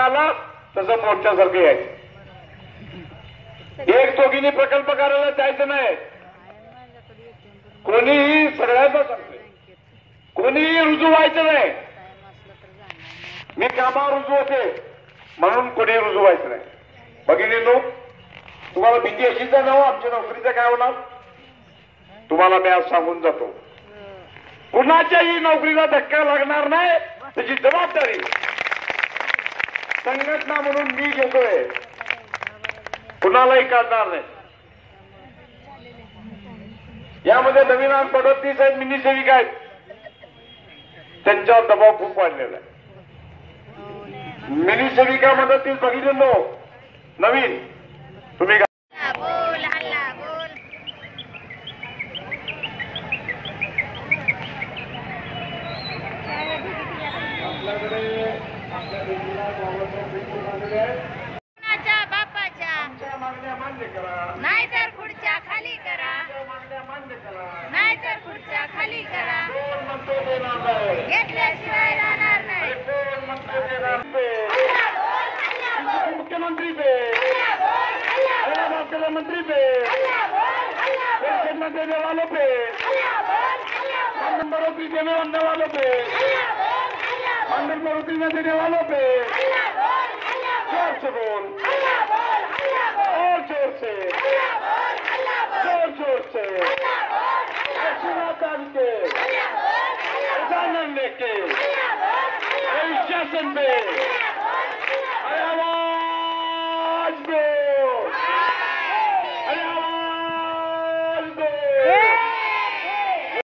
आला तसं मोर्चासारखं यायचं. एक दोघींनी प्रकल्प कार्यालयात जायचं नाही. कोणीही सगळ्यांना सांगतोय, कोणीही रुजू व्हायचं नाही. मी कामावर रुजू होते म्हणून कोणी रुजू व्हायचं नाही. भगिनींनो, तुम्हाला भीती अशीच आहे ना हो आमच्या नोकरीचं काय होणार? तुम्हाला मी आज सांगून जातो, कुणाच्याही नोकरीला धक्का लागणार नाही. त्याची जबाबदारी संघटना म्हणून मी घेतोय, कुणालाही काढणार नाही. यामध्ये नवीन 38 आहेत मिनी सेविका आहेत, त्यांच्यावर दबाव खूप वाढलेला आहे. मिनी सेविका मदतीस बघितलो नवीन तुम्ही नाहीतर खुर्च्या खाली करा, नाहीतर खुर्च्या खाली करा, घेतल्याशिवाय राहणार नाही. मुख्यमंत्री पे, मंत्री पे, पेंशन देने वालों पे, बढ़ोतरी देने वालों पे, मंडल बढ़ोतरी न देने वालों पे जोर से बोल, और जोर से, जोर जोर से डाल के उदाहरण लेके शासन पे